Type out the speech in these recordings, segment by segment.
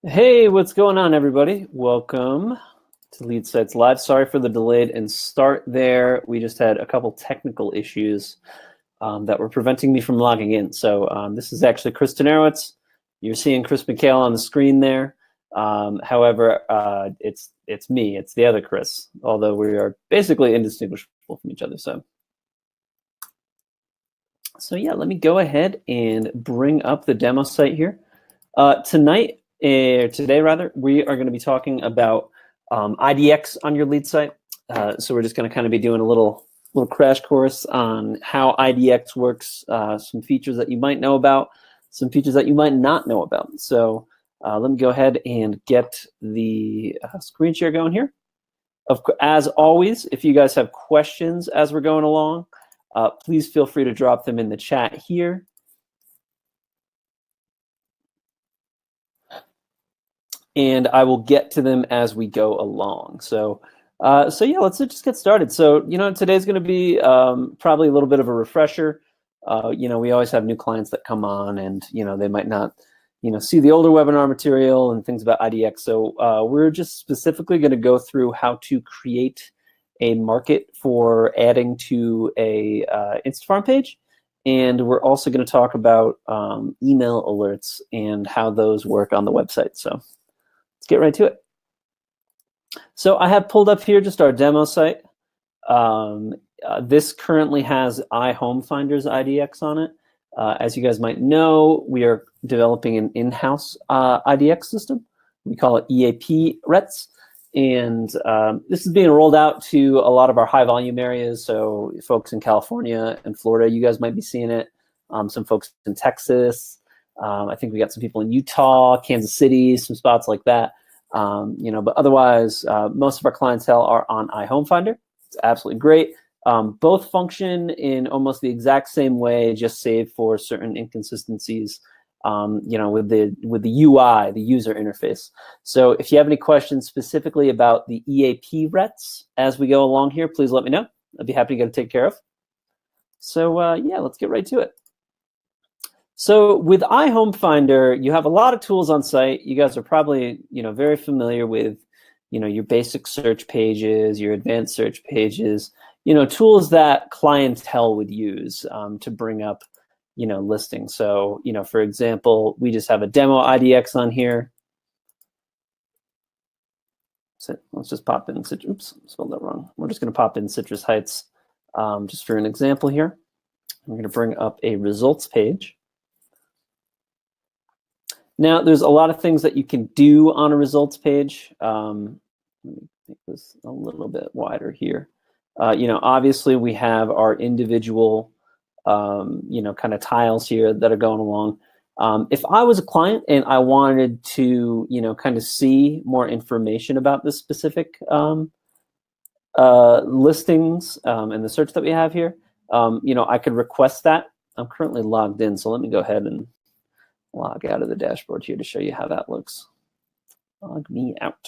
Hey, what's going on, everybody? Welcome to LeadSite's Live. Sorry for the delayed and start there. We just had a couple technical issues that were preventing me from logging in. So this is actually Chris Tenerowitz. You're seeing Chris McHale on the screen there. However, it's me. It's the other Chris, although we are basically indistinguishable from each other. So yeah, let me go ahead and bring up the demo site here. Today, we are going to be talking about IDX on your LeadSite. So we're just going to kind of be doing a little crash course on how IDX works, some features that you might know about, some features that you might not know about. So let me go ahead and get the screen share going here. As always, if you guys have questions as we're going along, please feel free to drop them in the chat here. And I will get to them as we go along. So yeah, let's just get started. So, today's going to be probably a little bit of a refresher. We always have new clients that come on and, they might not, see the older webinar material and things about IDX. So we're just specifically going to go through how to create a market for adding to a Instafarm page. And we're also going to talk about email alerts and how those work on the website. So let's get right to it. So I have pulled up here just our demo site. This currently has iHomefinder's IDX on it. As you guys might know, we are developing an in-house IDX system. We call it EAP RETS. And this is being rolled out to a lot of our high volume areas. So folks in California and Florida, you guys might be seeing it. Some folks in Texas. I think we got some people in Utah, Kansas City, some spots like that. But otherwise, most of our clientele are on iHomefinder. It's absolutely great. Both function in almost the exact same way, just save for certain inconsistencies, with the UI, the user interface. So if you have any questions specifically about the EAP RETS as we go along here, please let me know. I'd be happy to get it taken care of. So yeah, let's get right to it. So with iHomefinder, you have a lot of tools on site. You guys are probably, very familiar with, your basic search pages, your advanced search pages, tools that clientele would use to bring up, listings. So, for example, we just have a demo IDX on here. So let's just pop in, oops, spelled that wrong. We're just going to pop in Citrus Heights just for an example here. I'm going to bring up a results page. Now, there's a lot of things that you can do on a results page. Let me make this a little bit wider here. Obviously we have our individual, kind of tiles here that are going along. If I was a client and I wanted to, kind of see more information about this specific listings and the search that we have here, I could request that. I'm currently logged in, so let me go ahead and log out of the dashboard here to show you how that looks. Log me out.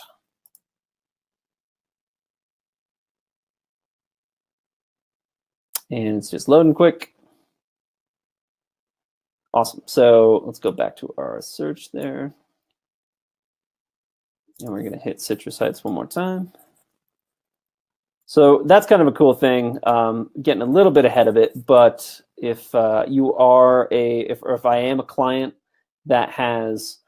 And it's just loading quick. Awesome. So let's go back to our search there. And we're going to hit Citrus Heights one more time. So that's kind of a cool thing, getting a little bit ahead of it. But if you are if I am a client that has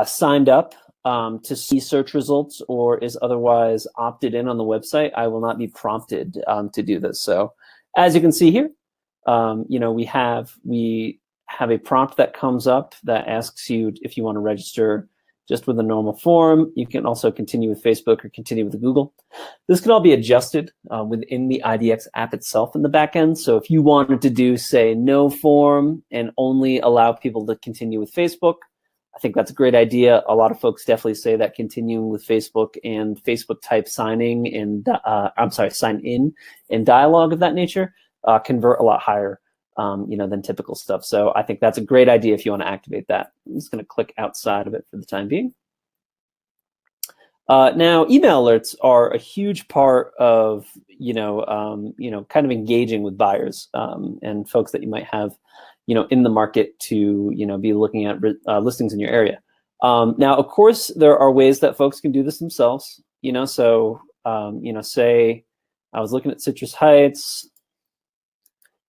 signed up to see search results or is otherwise opted in on the website, I will not be prompted to do this. So as you can see here, we have a prompt that comes up that asks you if you want to register just with a normal form. You can also continue with Facebook or continue with Google. This can all be adjusted within the IDX app itself in the back end. So if you wanted to do, say, no form and only allow people to continue with Facebook, I think that's a great idea. A lot of folks definitely say that continuing with Facebook and Facebook type signing and sign in and dialogue of that nature convert a lot higher than typical stuff. So I think that's a great idea if you want to activate that. I'm just going to click outside of it for the time being. Now, email alerts are a huge part of, kind of engaging with buyers and folks that you might have, in the market to, be looking at listings in your area. Now, of course, there are ways that folks can do this themselves. So say I was looking at Citrus Heights.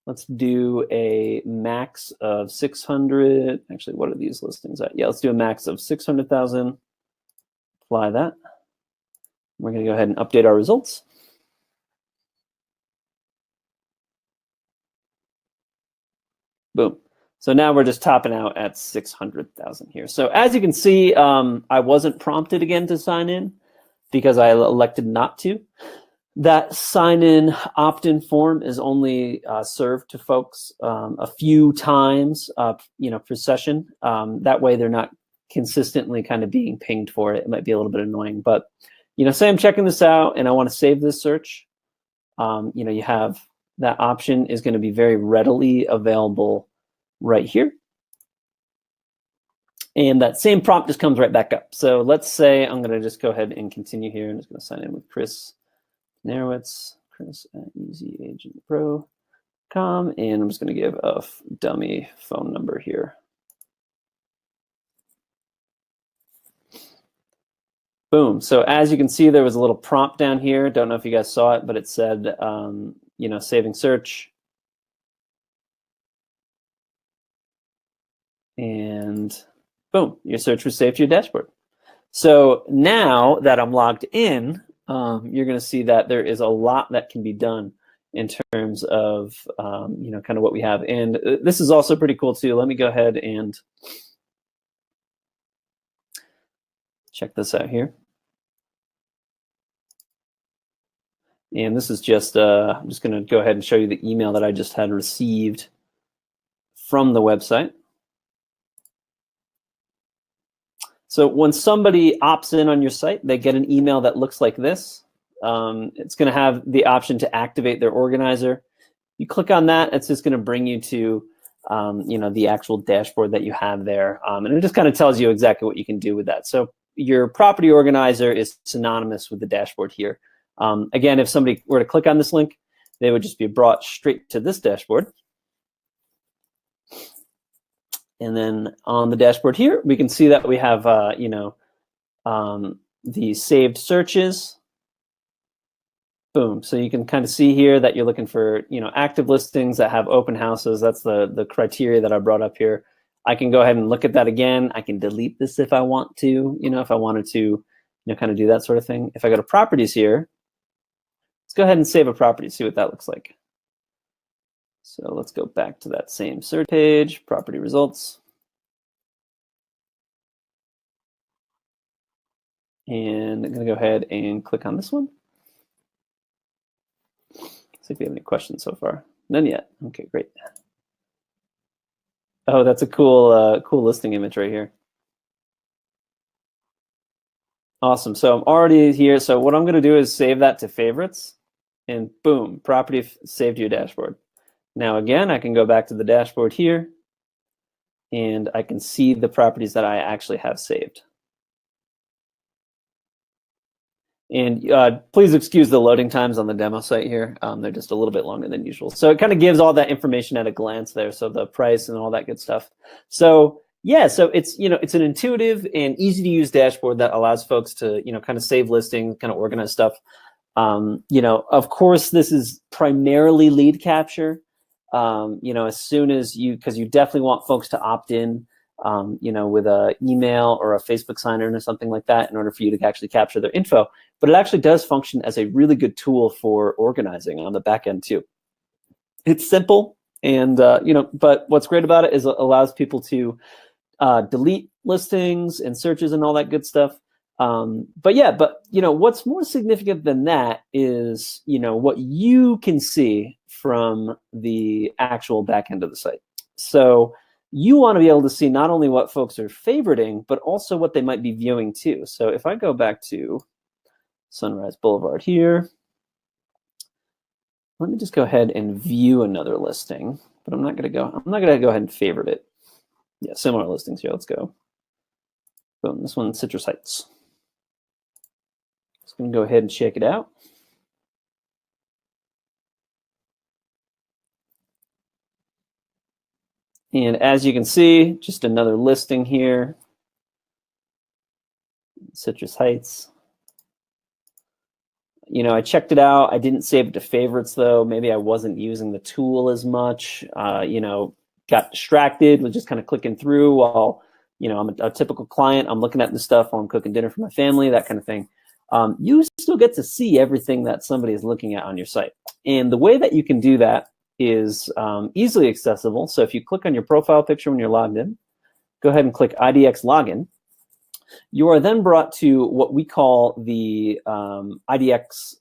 Let's do a max of 600. Actually, what are these listings at? Yeah, let's do a max of 600,000. Apply that. We're going to go ahead and update our results. Boom. So now we're just topping out at 600,000 here. So as you can see, I wasn't prompted again to sign in because I elected not to. That sign-in opt-in form is only served to folks a few times, per session. That way, they're not consistently kind of being pinged for it. It might be a little bit annoying, but say I'm checking this out and I want to save this search. You have that option is going to be very readily available right here. And that same prompt just comes right back up. So let's say I'm going to just go ahead and continue here. I'm just going to sign in with Chris Narowitz, Chris at EasyAgentPro.com, and I'm just going to give a dummy phone number here. Boom. So as you can see, there was a little prompt down here. Don't know if you guys saw it, but it said, saving search. And boom, your search was saved to your dashboard. So now that I'm logged in, you're going to see that there is a lot that can be done in terms of, kind of what we have. And this is also pretty cool too. Let me go ahead and check this out here. And this is just, I'm just going to go ahead and show you the email that I just had received from the website. So when somebody opts in on your site, they get an email that looks like this. It's going to have the option to activate their organizer. You click on that, it's just going to bring you to the actual dashboard that you have there. And it just kind of tells you exactly what you can do with that. So your property organizer is synonymous with the dashboard here. Again, if somebody were to click on this link, they would just be brought straight to this dashboard. And then on the dashboard here, we can see that we have, the saved searches. Boom. So you can kind of see here that you're looking for, active listings that have open houses. That's the criteria that I brought up here. I can go ahead and look at that again. I can delete this if I want to, if I wanted to, kind of do that sort of thing. If I go to properties here, let's go ahead and save a property, see what that looks like. So let's go back to that same search page, property results. And I'm going to go ahead and click on this one. See if we have any questions so far. None yet. Okay, great. Oh, that's a cool, cool listing image right here. Awesome. So I'm already here. So what I'm going to do is save that to favorites, and boom, property saved to your dashboard. Now again, I can go back to the dashboard here, and I can see the properties that I actually have saved. And please excuse the loading times on the demo site here. They're just a little bit longer than usual. So it kind of gives all that information at a glance there. So the price and all that good stuff. So yeah, so it's, it's an intuitive and easy to use dashboard that allows folks to, kind of save listings, kind of organize stuff. Of course, this is primarily lead capture. As soon as because you definitely want folks to opt in, with an email or a Facebook sign-in or something like that in order for you to actually capture their info. But it actually does function as a really good tool for organizing on the back end too. It's simple, and but what's great about it is it allows people to delete listings and searches and all that good stuff. But what's more significant than that is what you can see from the actual back end of the site. So you want to be able to see not only what folks are favoriting, but also what they might be viewing too. So if I go back to Sunrise Boulevard here, let me just go ahead and view another listing, but I'm not going to go ahead and favorite it. Yeah, similar listings here. Let's go. Boom, this one, Citrus Heights. Just going to go ahead and check it out. And as you can see, just another listing here. Citrus Heights. You know, I checked it out. I didn't save it to favorites though. Maybe I wasn't using the tool as much. You know, got distracted, was just kind of clicking through while, you know, I'm a typical client. I'm looking at this stuff while I'm cooking dinner for my family, that kind of thing. You still get to see everything that somebody is looking at on your site. And the way that you can do that is easily accessible. So if you click on your profile picture when you're logged in, go ahead and click IDX Login. You are then brought to what we call the Idx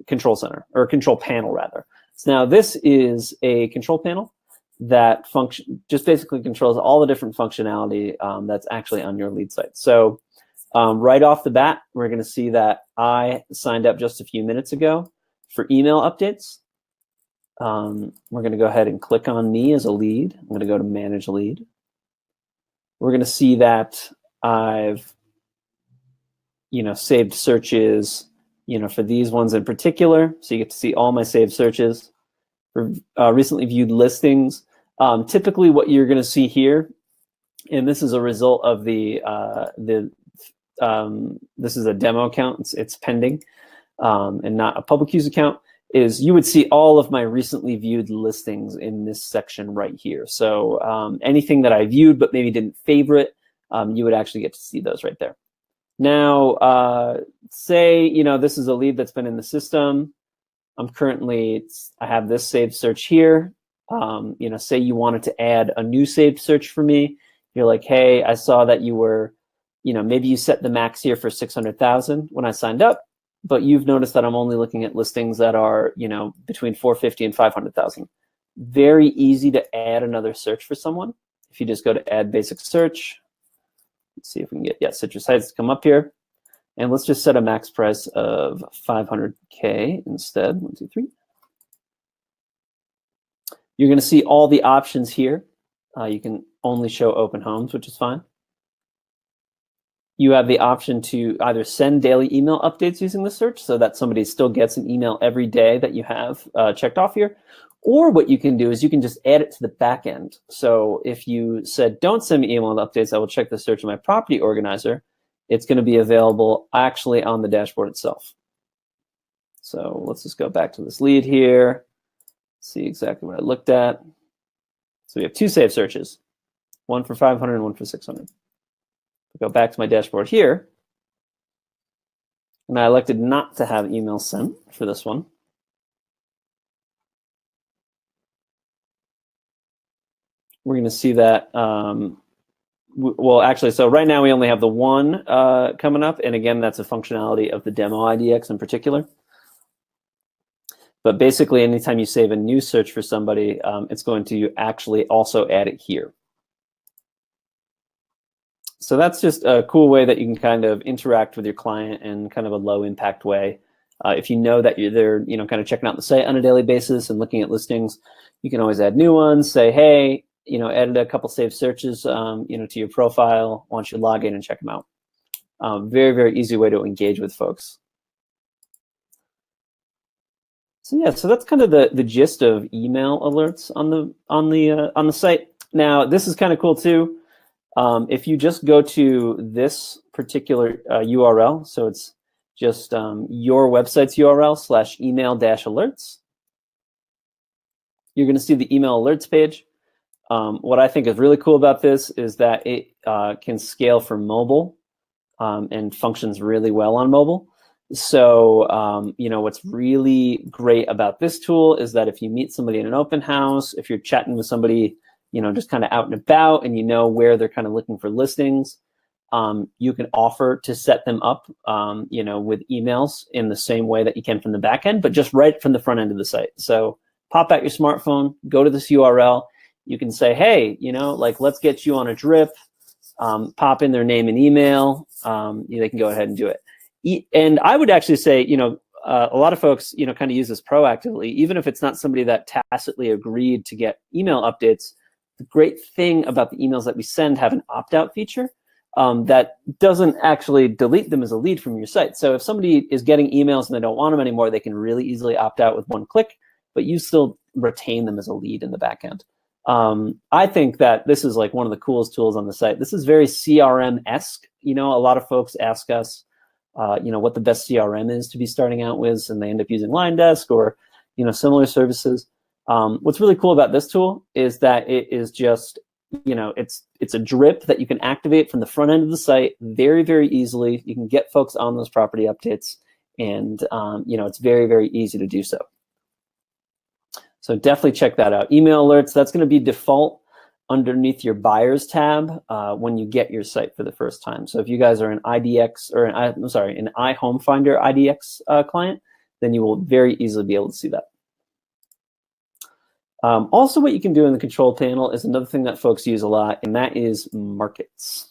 Control Center, or Control Panel rather. So now this is a control panel that just basically controls all the different functionality that's actually on your LeadSite. So right off the bat, we're going to see that I signed up just a few minutes ago for email updates. We're going to go ahead and click on me as a lead. I'm going to go to Manage Lead. We're going to see that I've, you know, saved searches, you know, for these ones in particular. So you get to see all my saved searches for recently viewed listings. Typically what you're going to see here, and this is a result of this is a demo account, it's pending, and not a public use account, is you would see all of my recently viewed listings in this section right here. So anything that I viewed but maybe didn't favorite, you would actually get to see those right there. Now, say, you know, this is a lead that's been in the system. I have this saved search here. You know, say you wanted to add a new saved search for me. You're like, hey, I saw that you were, you know, maybe you set the max here for 600,000 when I signed up, but you've noticed that I'm only looking at listings that are, you know, between 450 and 500,000. Very easy to add another search for someone. If you just go to add basic search, let's see if we can get, yeah, Citrus Heights to come up here. And let's just set a max price of 500K instead. 1, 2, 3. You're going to see all the options here. You can only show open homes, which is fine. You have the option to either send daily email updates using the search so that somebody still gets an email every day that you have checked off here. Or what you can do is you can just add it to the back end. So if you said, don't send me email updates, I will check the search in my property organizer, it's going to be available actually on the dashboard itself. So let's just go back to this lead here, see exactly what I looked at. So we have 2 saved searches, one for 500 and one for 600. Go back to my dashboard here, and I elected not to have email sent for this one. We're going to see that, well, actually, so right now we only have the one coming up, and again, that's a functionality of the demo IDX in particular. But basically, anytime you save a new search for somebody, it's going to actually also add it here. So that's just a cool way that you can kind of interact with your client in kind of a low impact way. If you know that they're, you know, kind of checking out the site on a daily basis and looking at listings, you can always add new ones. Say, hey, you know, added a couple saved searches, you know, to your profile. Why don't you log in and check them out? Very, very easy way to engage with folks. So yeah, so that's kind of the gist of email alerts on the site. Now, this is kind of cool too. If you just go to this particular URL, so it's just your website's URL /email-alerts, you're going to see the email alerts page. What I think is really cool about this is that it can scale for mobile and functions really well on mobile. So, you know, what's really great about this tool is that if you meet somebody in an open house, if you're chatting with somebody, you know, just kind of out and about, and you know where they're kind of looking for listings, you can offer to set them up, you know, with emails in the same way that you can from the back end, but just right from the front end of the site. So pop out your smartphone, go to this URL. You can say, hey, you know, like, let's get you on a drip, pop in their name and email. They can go ahead and do it. And I would actually say, you know, a lot of folks, you know, kind of use this proactively, even if it's not somebody that tacitly agreed to get email updates. The great thing about the emails that we send have an opt-out feature that doesn't actually delete them as a lead from your site. So if somebody is getting emails and they don't want them anymore, they can really easily opt out with one click, but you still retain them as a lead in the back end. I think that this is like one of the coolest tools on the site. This is very CRM-esque. You know, a lot of folks ask us, you know, what the best CRM is to be starting out with, and they end up using LineDesk or, you know, similar services. What's really cool about this tool is that it is just, you know, it's a drip that you can activate from the front end of the site very, very easily. You can get folks on those property updates, and you know, it's very, very easy to do so. So definitely check that out. Email alerts, that's going to be default underneath your buyers tab when you get your site for the first time. So if you guys are an IDX or an iHomeFinder IDX client, then you will very easily be able to see that. Also, what you can do in the control panel is another thing that folks use a lot, and that is markets.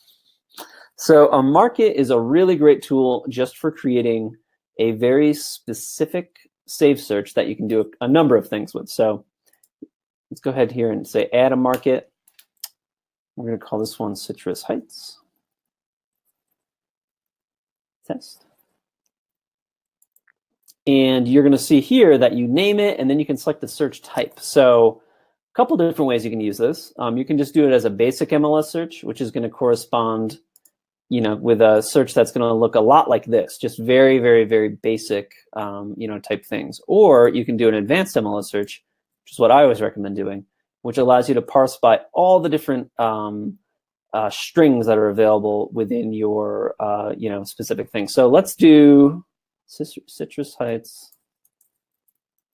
So a market is a really great tool just for creating a very specific save search that you can do a number of things with. So let's go ahead here and say add a market. We're going to call this one Citrus Heights. Test. And you're going to see here that you name it, and then you can select the search type. So a couple different ways you can use this. You can just do it as a basic MLS search, which is going to correspond, you know, with a search that's going to look a lot like this, just very, very, very basic, you know, type things. Or you can do an advanced MLS search, which is what I always recommend doing, which allows you to parse by all the different strings that are available within your, you know, specific thing. So let's do Citrus Heights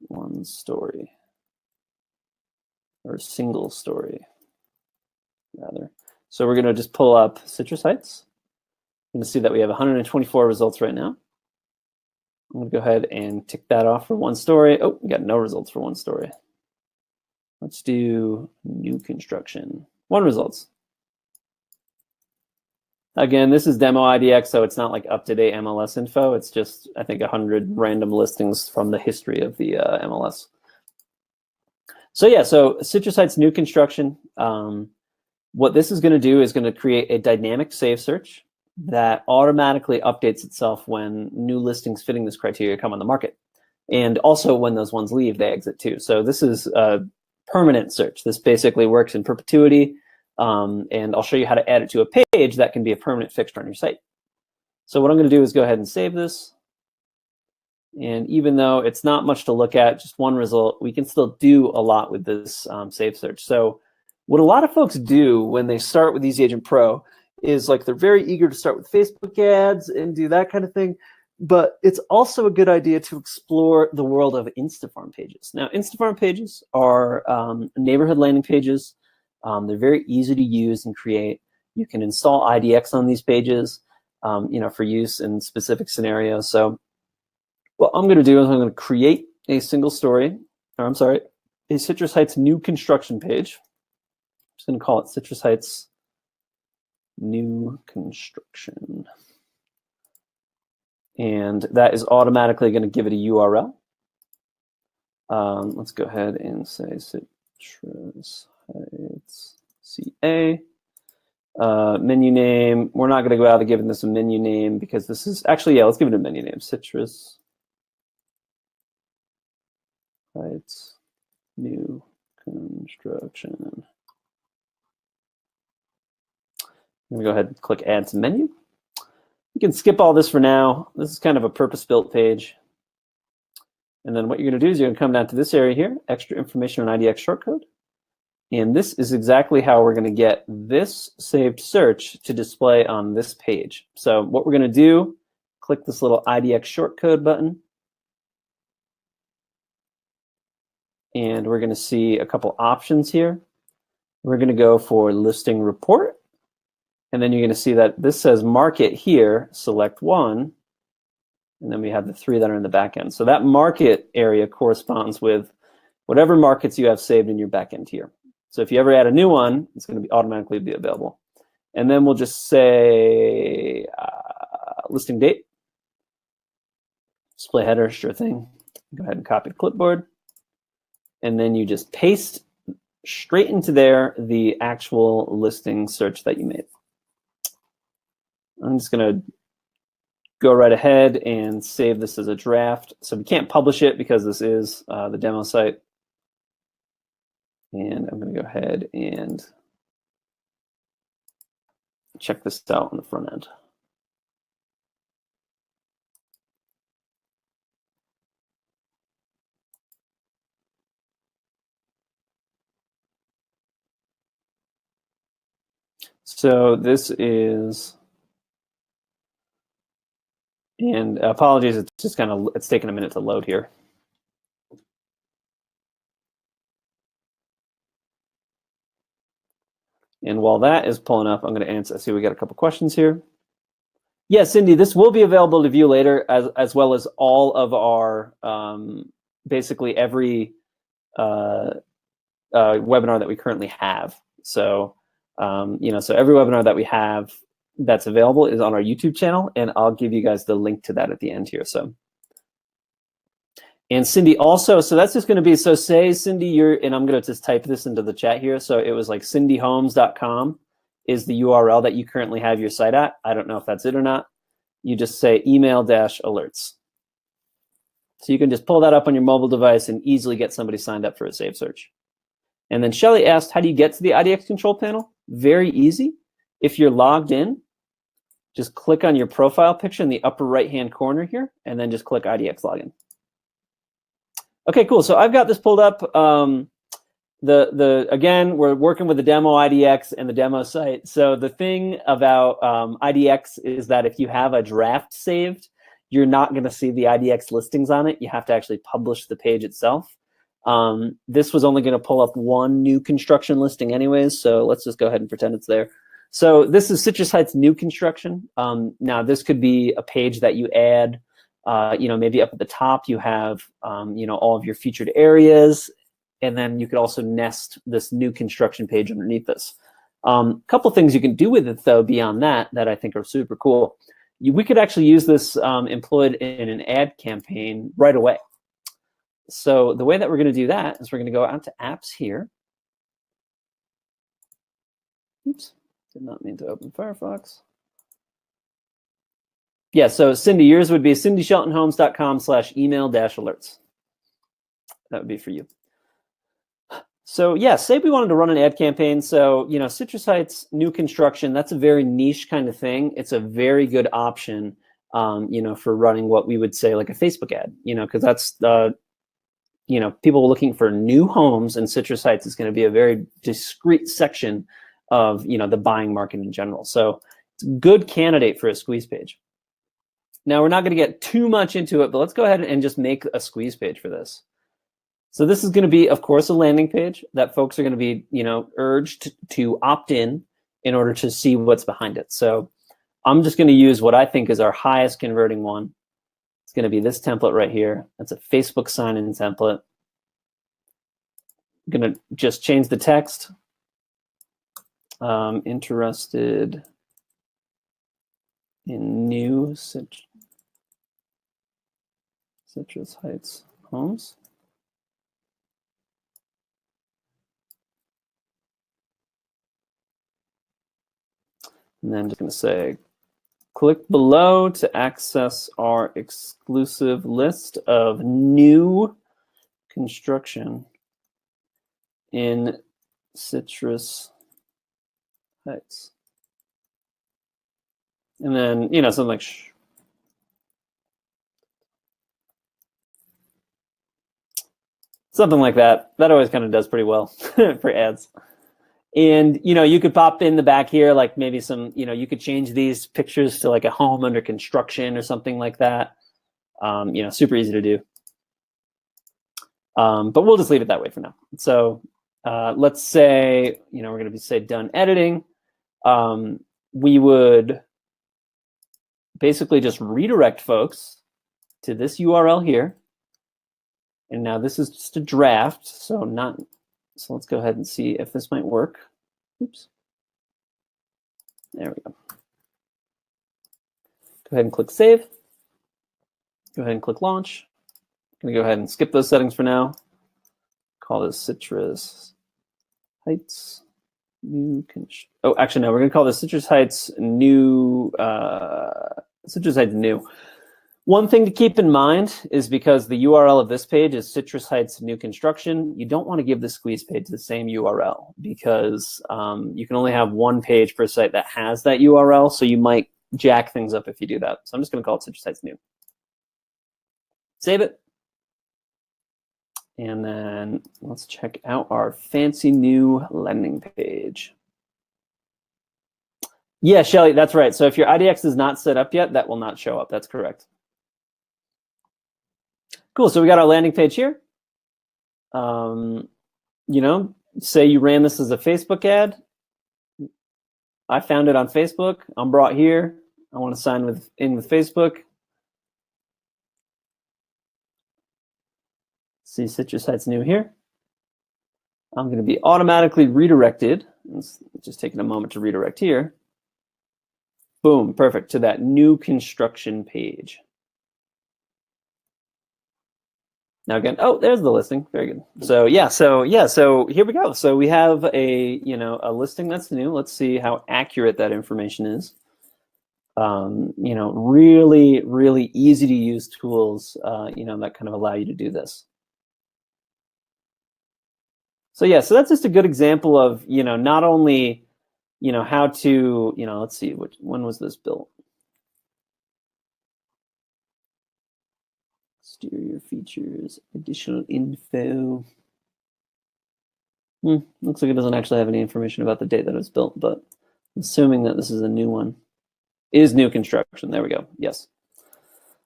one story, or single story, rather. So we're going to just pull up Citrus Heights. I'm going to see that we have 124 results right now. I'm going to go ahead and tick that off for one story. Oh, we got no results for one story. Let's do new construction. 1 results. Again, this is demo IDX, so it's not like up-to-date MLS info. It's just, I think, 100 random listings from the history of the MLS. So yeah, so Citrus Heights new construction. What this is going to do is going to create a dynamic save search that automatically updates itself when new listings fitting this criteria come on the market. And also when those ones leave, they exit too. So this is a permanent search. This basically works in perpetuity. And I'll show you how to add it to a page that can be a permanent fixture on your site. So what I'm going to do is go ahead and save this. And even though it's not much to look at, just 1 result, we can still do a lot with this save search. So what a lot of folks do when they start with EasyAgentPro is like they're very eager to start with Facebook ads and do that kind of thing. But it's also a good idea to explore the world of Instafarm pages. Now, Instafarm pages are neighborhood landing pages. They're very easy to use and create. You can install IDX on these pages, you know, for use in specific scenarios. So what I'm going to do is I'm going to create a single story, or I'm sorry, a Citrus Heights new construction page. I'm just going to call it Citrus Heights new construction. And that is automatically going to give it a URL. Let's go ahead and say Citrus Heights CA. Menu name, we're not going to go out of giving this a menu name because this is actually, yeah, let's give it a menu name. Citrus Heights new construction. I'm going to go ahead and click add to menu. You can skip all this for now. This is kind of a purpose-built page. And then what you're going to do is you're going to come down to this area here, extra information on IDX shortcode. And this is exactly how we're going to get this saved search to display on this page. So what we're going to do, click this little IDX shortcode button. And we're going to see a couple options here. We're going to go for listing report. And then you're going to see that this says market here, select 1. And then we have the 3 that are in the back end. So that market area corresponds with whatever markets you have saved in your back end here. So if you ever add a new one, it's going to be automatically be available. And then we'll just say listing date, display header, sure thing. Go ahead and copy the clipboard. And then you just paste straight into there the actual listing search that you made. I'm just going to go right ahead and save this as a draft. So we can't publish it because this is the demo site. And I'm going to go ahead and check this out on the front end. So this is, and apologies, it's just it's taking a minute to load here. And while that is pulling up, I'm going to answer. I see we got a couple questions here. Yeah, Cindy, this will be available to view later, as well as all of our, basically every webinar that we currently have. So, so every webinar that we have that's available is on our YouTube channel, and I'll give you guys the link to that at the end here. So, and Cindy also, so that's just going to be, so say Cindy, and I'm going to just type this into the chat here. So it was like cindyhomes.com is the URL that you currently have your site at. I don't know if that's it or not. You just say email-alerts. So you can just pull that up on your mobile device and easily get somebody signed up for a saved search. And then Shelly asked, how do you get to the IDX control panel? Very easy. If you're logged in, just click on your profile picture in the upper right-hand corner here, and then just click IDX login. Okay, cool. So I've got this pulled up. Again, we're working with the demo IDX and the demo site. So the thing about IDX is that if you have a draft saved, you're not going to see the IDX listings on it. You have to actually publish the page itself. This was only going to pull up one new construction listing anyways, so let's just go ahead and pretend it's there. So this is Citrus Heights new construction. Now this could be a page that you add, maybe up at the top you have, all of your featured areas, and then you could also nest this new construction page underneath this. Couple things you can do with it though beyond that I think are super cool. We could actually use this employed in an ad campaign right away. So the way that we're going to do that is we're going to go out to apps here. Oops, did not mean to open Firefox. Yeah, so Cindy, yours would be cindysheltonhomes.com/email-alerts. That would be for you. So yeah, say we wanted to run an ad campaign. So, Citrus Heights new construction, that's a very niche kind of thing. It's a very good option, for running what we would say like a Facebook ad, because that's people looking for new homes, and Citrus Heights is going to be a very discrete section of, the buying market in general. So it's a good candidate for a squeeze page. Now we're not going to get too much into it, but let's go ahead and just make a squeeze page for this. So this is going to be, of course, a landing page that folks are going to be, urged to opt in order to see what's behind it. So I'm just going to use what I think is our highest converting one. It's going to be this template right here. That's a Facebook sign-in template. I'm going to just change the text. Interested in new Citrus Heights homes. And then just going to say, click below to access our exclusive list of new construction in Citrus Heights. And then, something like, something like that. That always kind of does pretty well for ads. And, you could pop in the back here, like maybe some, you could change these pictures to like a home under construction or something like that. Super easy to do. But we'll just leave it that way for now. So let's say, we're going to say done editing. We would basically just redirect folks to this URL here. And now this is just a draft, so let's go ahead and see if this might work. Oops. There we go. Go ahead and click save. Go ahead and click launch. I'm going to go ahead and skip those settings for now. Call this Citrus Heights new. Oh, actually, no, we're going to call this Citrus Heights new. Citrus Heights new. One thing to keep in mind is because the URL of this page is Citrus Heights New Construction, you don't want to give the squeeze page the same URL because you can only have one page per site that has that URL, so you might jack things up if you do that. So I'm just going to call it Citrus Heights New. Save it. And then let's check out our fancy new landing page. Yeah, Shelly, that's right. So if your IDX is not set up yet, that will not show up. That's correct. Cool, so we got our landing page here. You know, say you ran this as a Facebook ad. I found it on Facebook. I'm brought here. I want to sign in with Facebook. See Citrus Heights New here. I'm going to be automatically redirected. It's just taking a moment to redirect here. Boom, perfect, to that new construction page. Now again, oh, there's the listing. Very good. So yeah, so here we go. So we have a a listing that's new. Let's see how accurate that information is. Really easy to use tools, that kind of allow you to do this. So yeah, so that's just a good example of not only how to let's see, when was this built? Exterior features, additional info. Looks like it doesn't actually have any information about the date that it was built, but I'm assuming that this is a new one. Is new construction. There we go. Yes.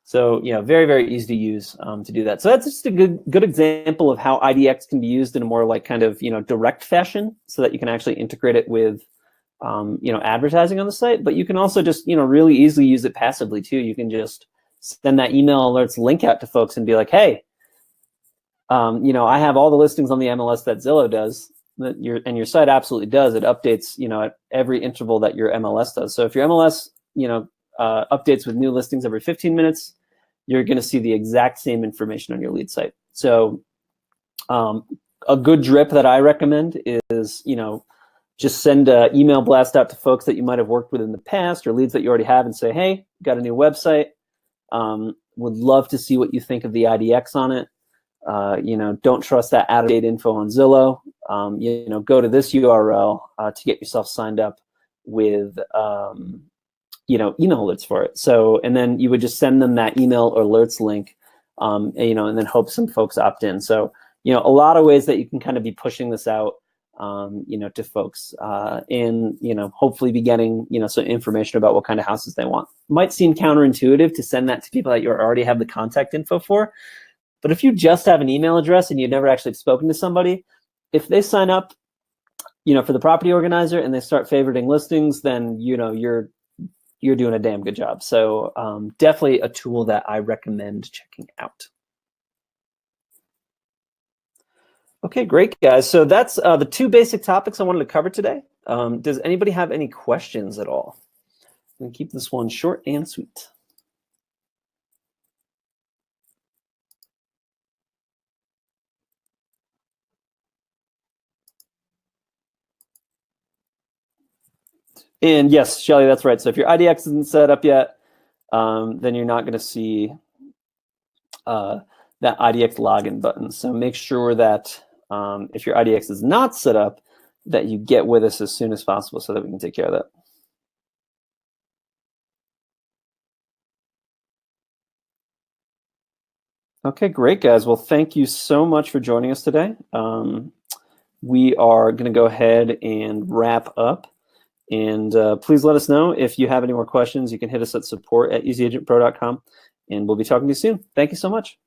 So very, very easy to use to do that. So that's just a good example of how IDX can be used in a more like kind of direct fashion, so that you can actually integrate it with advertising on the site. But you can also just really easily use it passively too. You can just send that email alerts link out to folks and be like, hey, I have all the listings on the MLS that Zillow does, and your site absolutely does. It updates at every interval that your MLS does. So if your MLS updates with new listings every 15 minutes, you're going to see the exact same information on your lead site. So a good drip that I recommend is just send an email blast out to folks that you might have worked with in the past or leads that you already have and say, hey, got a new website. Would love to see what you think of the IDX on it. Don't trust that out-of-date info on Zillow. Go to this URL to get yourself signed up with email alerts for it. So, and then you would just send them that email alerts link, and then hope some folks opt in. So, a lot of ways that you can kind of be pushing this out, to folks, and hopefully be getting some information about what kind of houses they want. Might seem counterintuitive to send that to people that you already have the contact info for, but if you just have an email address and you've never actually spoken to somebody, if they sign up, for the property organizer and they start favoriting listings, then you're doing a damn good job. So definitely a tool that I recommend checking out. Okay, great, guys. So that's the two basic topics I wanted to cover today. Does anybody have any questions at all? I'm going to keep this one short and sweet. And yes, Shelly, that's right. So if your IDX isn't set up yet, then you're not going to see that IDX login button. So make sure that if your IDX is not set up, that you get with us as soon as possible so that we can take care of that. Okay, great, guys. Well, thank you so much for joining us today. We are going to go ahead and wrap up. And please let us know if you have any more questions. You can hit us at support@easyagentpro.com, and we'll be talking to you soon. Thank you so much.